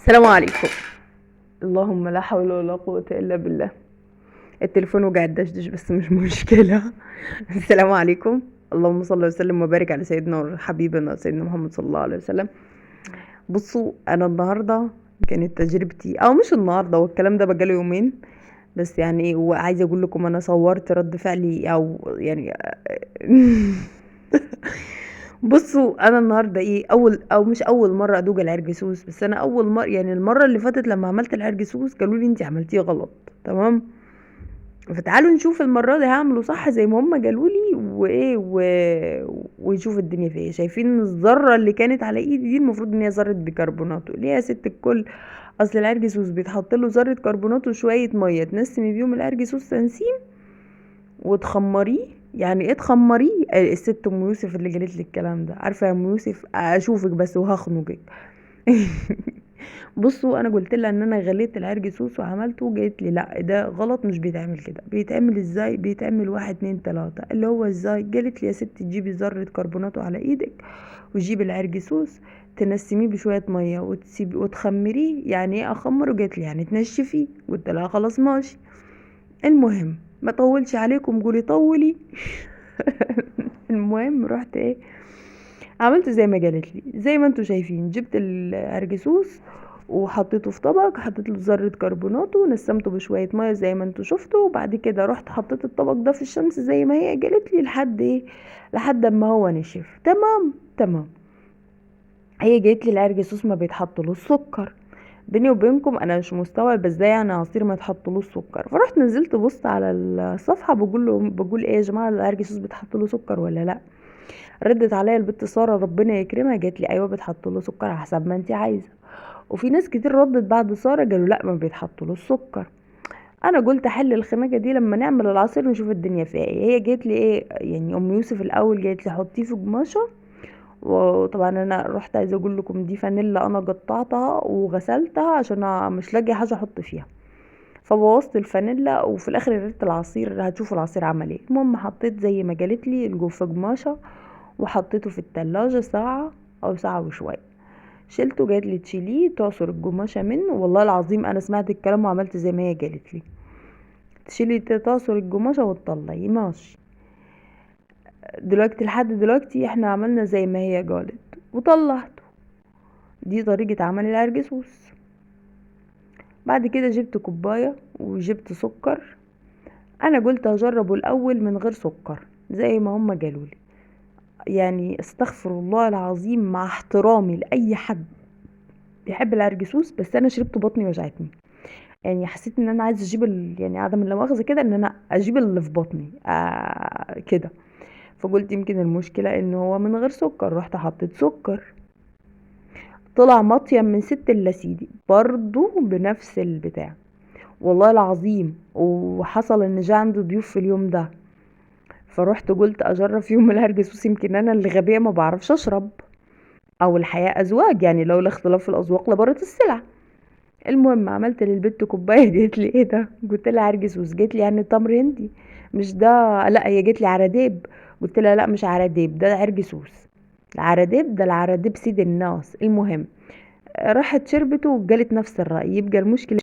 السلام عليكم. اللهم لا حول ولا قوة إلا بالله. التليفون وجع الدشدش بس مش مشكلة. السلام عليكم. اللهم صل وسلم وبارك على سيدنا وحبيبنا سيدنا محمد صلى الله عليه وسلم. بصوا، أنا النهاردة كانت تجربتي، أو مش النهاردة، والكلام ده بقاله يومين، بس يعني ايه، وعايزة أقول لكم أنا صورت رد فعلي أو يعني. بصوا، انا النهارده ايه، اول او مش اول مره ادوق العرجسوس، بس انا اول مره، يعني المره اللي فاتت لما عملت العرجسوس قالوا لي انت عملتيه غلط. تمام. فتعالوا نشوف المره دي هعمله صح زي ما هم قالوا لي وايه ونشوف الدنيا فيها ايه. شايفين الذره اللي كانت على ايدي دي؟ المفروض ان هي ذره بيكربونات. ليه يا ست الكل؟ اصل العرجسوس بيتحط له ذره كربونات وشويه ميه تنسمي بيهم العرجسوس تنسيم وتخمريه. يعني ايه تخمريه؟ الست ام يوسف اللي قالت لي الكلام ده. عارفه يا ام يوسف، اشوفك بس وهخنقك. بصوا، انا قلت لها ان انا غليت العرجسوس وعملته، قالت لي لا ده غلط، مش بيتعمل كده. بيتعمل ازاي؟ بيتعمل واحد اتنين تلاته. اللي هو ازاي؟ قالت لي يا ستي تجيبي ذره كربوناتو على ايدك، وتجيبي العرجسوس تنسميه بشويه ميه وتسيبي وتخمريه. يعني ايه اخمره؟ قالت لي يعني تنشفيه. قلت لها خلاص ماشي. المهم ما طولش عليكم، قولي طولي. المهم رحت ايه، عملت زي ما قالت لي، زي ما انتوا شايفين. جبت العرجسوس وحطيته في طبق، حطيت له ذره كربونات ونسمته بشويه ميه زي ما انتوا شفتوا. وبعد كده رحت حطيت الطبق ده في الشمس زي ما هي قالت لي لحد ايه، لحد اما هو نشف. تمام تمام. هي قالت لي العرجسوس ما بيتحط له السكر. بيني وبينكم انا مش مستوعب ازاي يعني عصير ما يتحط له السكر. فرحت نزلت بصت على الصفحه، بقول ايه يا جماعه، العرجسوس بيتحط له سكر ولا لا؟ ردت عليا البت ساره ربنا يكرمها، جات لي ايوه بيتحط له سكر على حسب ما انت عايزه. وفي ناس كتير ردت بعد ساره قالوا لا ما بيتحط له السكر. انا قلت احل الخناقه دي لما نعمل العصير نشوف الدنيا فيها ايه. هي جات لي ايه، يعني ام يوسف الاول جات لي حطيه في قماشه. وطبعا انا رحت عايزه اقول لكم دي فانيلا انا قطعتها وغسلتها عشان مش لاقيه حاجه احط فيها، فبوظت الفانيلا. وفي الاخر ريحه العصير هتشوفوا العصير عمل ايه. المهم حطيت زي ما قالت لي في قماشه وحطيته في التلاجة ساعه او ساعه وشويه. شلته، جات لي تشيليه تعصر القماشه منه. والله العظيم انا سمعت الكلام وعملت زي ما هي قالت لي. تشيلي تعصر القماشه وتطلعيه ماشي. دلوقتي لحد دلوقتي احنا عملنا زي ما هي قالت وطلعته. دي طريقة عمل العرجسوس. بعد كده جبت كوباية وجبت سكر. انا قلت هجربه الاول من غير سكر زي ما هم قالولي. يعني استغفر الله العظيم، مع احترامي لاي حد بيحب العرجسوس، بس انا شربت بطني وجعتني. يعني حسيت ان انا عايزه اجيب يعني عدم لا مؤاخذه كده، ان انا اجيب اللي في بطني كده. فقلت يمكن المشكله ان هو من غير سكر. رحت حطيت سكر، طلع مطيم من ست اللاسيدي برضو بنفس البتاع. والله العظيم. وحصل ان جه عندي ضيوف في اليوم ده، فروحت قلت اجرب فيهم الهرجسوس، يمكن انا اللي غبيه ما بعرفش اشرب، او الحياه اذواق، يعني لولا اختلاف الاذواق لبارت السلع. المهم عملت للبت كوبايه. قالت لي ايه ده؟ قلت لها هرجسوس. قالت لي يعني تمر هندي مش ده؟ لا هي قالت لي عراديب. قلت لها لا مش عراديب، ده عرجسوس. العراديب ده العراديب سيد الناس. المهم راحت شربته وجالت نفس الرأي. يبقى المشكلة